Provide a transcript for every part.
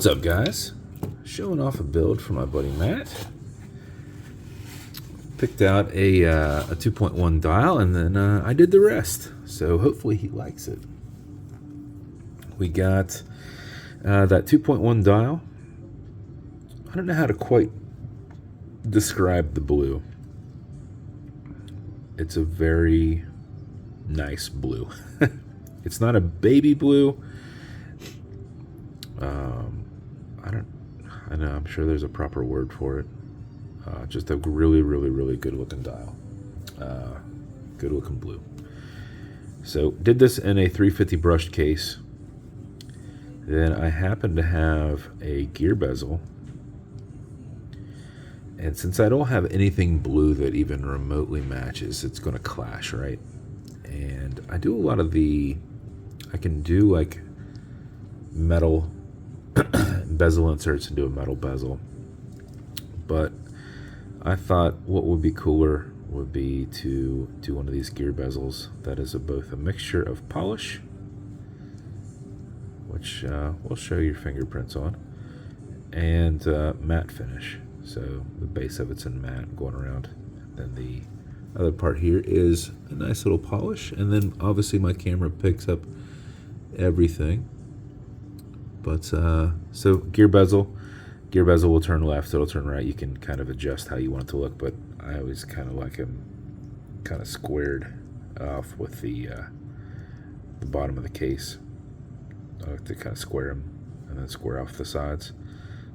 What's up, guys? Showing off a build for my buddy Matt. Picked out a 2.1 dial, and then I did the rest. So hopefully he likes it. We got that 2.1 dial. I don't know how to quite describe the blue. It's a very nice blue. It's not a baby blue. I know, I'm sure there's a proper word for it. Just a really good looking dial. Good looking blue. So did this in a 350 brushed case. Then I happen to have a gear bezel. And since I don't have anything blue that even remotely matches, it's going to clash, right? And I do a lot of I can do like metal bezel inserts and do a metal bezel. But I thought what would be cooler would be to do one of these gear bezels that is both a mixture of polish, which we'll show your fingerprints on, and matte finish. So the base of it's in matte going around. Then the other part here is a nice little polish, and then obviously my camera picks up everything. But so gear bezel will turn left, it'll turn right. You can kind of adjust how you want it to look, but I always kind of like them kind of squared off with the bottom of the case. I like to kind of square them and then square off the sides.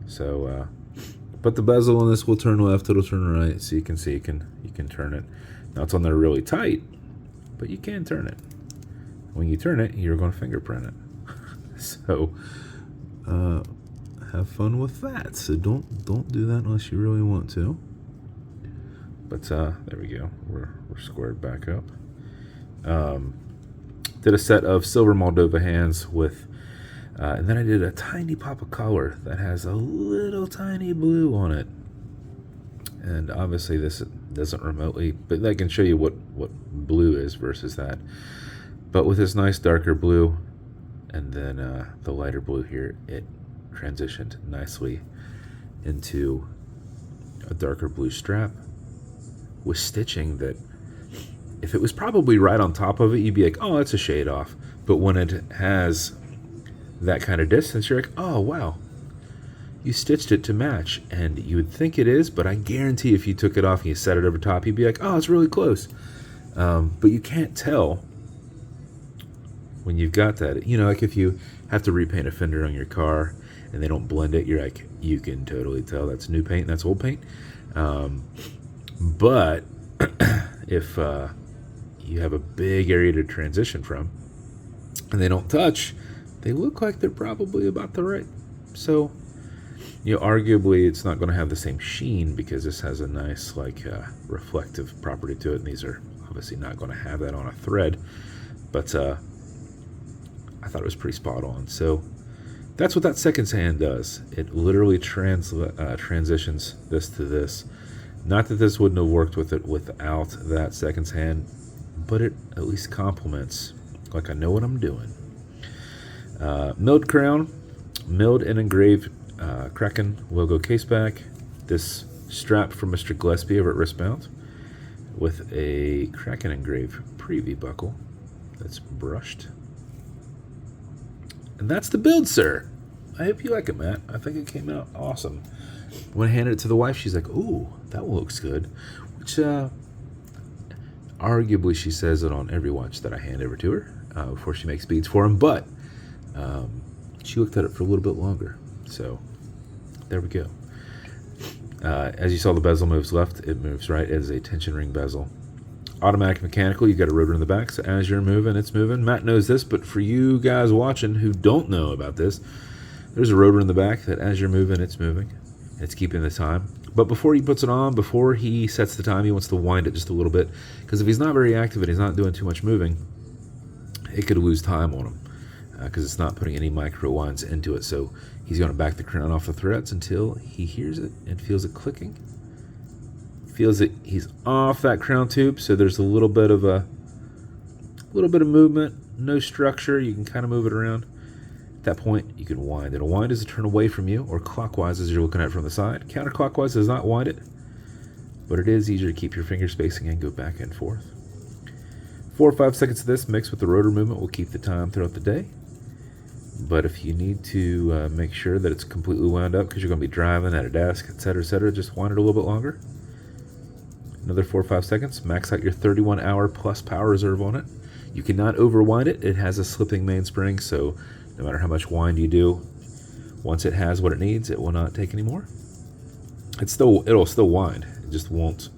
So but the bezel on this will turn left, it'll turn right, so you can see you can turn it. Now it's on there really tight, but you can turn it. When you turn it, you're going to fingerprint it. So have fun with that. So don't do that unless you really want to. But there we go. We're squared back up. Did a set of silver Moldova hands with, and then I did a tiny pop of color that has a little tiny blue on it. And obviously this doesn't remotely, but I can show you what blue is versus that. But with this nice darker blue, and then the lighter blue here, it transitioned nicely into a darker blue strap with stitching that if it was probably right on top of it, you'd be like, oh, that's a shade off. But when it has that kind of distance, you're like, oh, wow, you stitched it to match. And you would think it is, but I guarantee if you took it off and you set it over top, you'd be like, oh, it's really close. But you can't tell when you've got that. You know, like if you have to repaint a fender on your car and they don't blend it, you're like, you can totally tell that's new paint and that's old paint. But if you have a big area to transition from and they don't touch, they look like they're probably about the right. So, you know, arguably it's not going to have the same sheen because this has a nice like reflective property to it, and these are obviously not going to have that on a thread. But I thought it was pretty spot on. So that's what that second hand does. It literally transitions this to this. Not that this wouldn't have worked with it without that second hand, but it at least complements. Like I know what I'm doing. Milled crown, milled and engraved Kraken logo caseback. This strap from Mr. Gillespie over at Wristbound with a Kraken engraved preview buckle that's brushed. And that's the build, sir. I hope you like it, Matt. I think it came out awesome. When I handed it to the wife, she's like, ooh, that looks good. Which, arguably, she says it on every watch that I hand over to her before she makes beads for him. But she looked at it for a little bit longer. So, there we go. As you saw, the bezel moves left, it moves right. It is a tension ring bezel. Automatic mechanical, you got a rotor in the back, so as you're moving, it's moving. Matt knows this, but for you guys watching who don't know about this, there's a rotor in the back that as you're moving, it's moving. It's keeping the time. But before he puts it on, before he sets the time, he wants to wind it just a little bit, because if he's not very active and he's not doing too much moving, it could lose time on him, because it's not putting any micro winds into it. So he's going to back the crown off the threads until he hears it and feels it clicking. Feels that he's off that crown tube, so there's a little bit of movement, no structure. You can kind of move it around. At that point, you can wind. And a wind is to turn away from you, or clockwise as you're looking at it from the side. Counterclockwise does not wind it, but it is easier to keep your finger spacing and go back and forth. 4 or 5 seconds of this mixed with the rotor movement will keep the time throughout the day. But if you need to make sure that it's completely wound up because you're going to be driving at a desk, etc., just wind it a little bit longer. Another 4 or 5 seconds. Max out your 31-hour plus power reserve on it. You cannot overwind it. It has a slipping mainspring, so no matter how much wind you do, once it has what it needs, it will not take any more. It'll still wind. It just won't.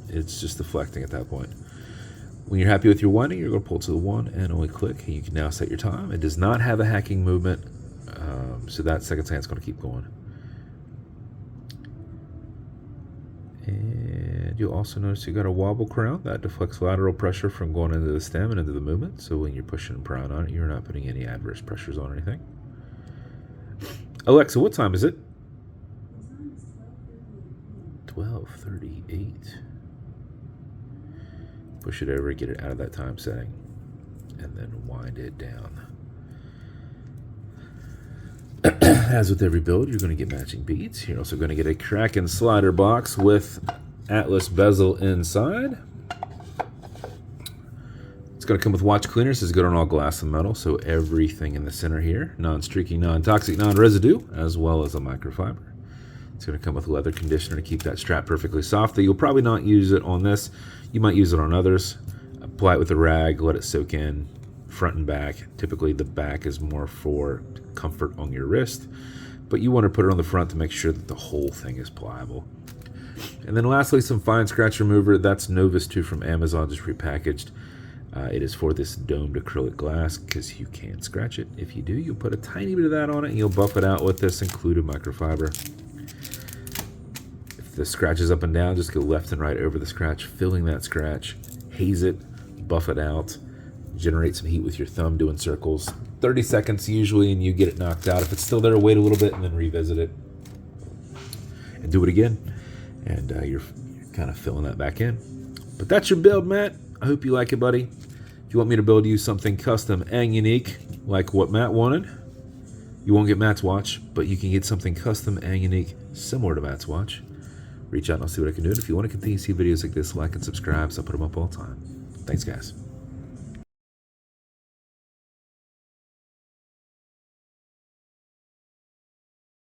It's just deflecting at that point. When you're happy with your winding, you're going to pull to the 1 and only click, and you can now set your time. It does not have a hacking movement, so that second hand's going to keep going. And you'll also notice you got a wobble crown that deflects lateral pressure from going into the stem and into the movement. So when you're pushing and prying on it, you're not putting any adverse pressures on anything. Alexa, what time is it? 12:38. Push it over, get it out of that time setting, and then wind it down. As with every build, you're going to get matching beads. You're also going to get a Kraken slider box with Atlas bezel inside. It's going to come with watch cleaners. This is good on all glass and metal, so everything in the center here, non-streaky, non-toxic, non-residue, as well as a microfiber. It's going to come with leather conditioner to keep that strap perfectly soft. You'll probably not use it on this. You might use it on others. Apply it with a rag, let it soak in, front and back. Typically the back is more for comfort on your wrist, but you want to put it on the front to make sure that the whole thing is pliable. And then lastly, some fine scratch remover. That's Novus 2 from Amazon, just repackaged. It is for this domed acrylic glass because you can't scratch it. If you do, you'll put a tiny bit of that on it and you'll buff it out with this included microfiber. If the scratch is up and down, just go left and right over the scratch, filling that scratch, haze it, buff it out, generate some heat with your thumb doing circles. 30 seconds usually, and you get it knocked out. If it's still there, wait a little bit and then revisit it. And do it again. And you're kind of filling that back in. But that's your build, Matt. I hope you like it, buddy. If you want me to build you something custom and unique, like what Matt wanted, you won't get Matt's watch, but you can get something custom and unique similar to Matt's watch. Reach out and I'll see what I can do. And if you want to continue to see videos like this, like and subscribe, so I put them up all the time. Thanks, guys.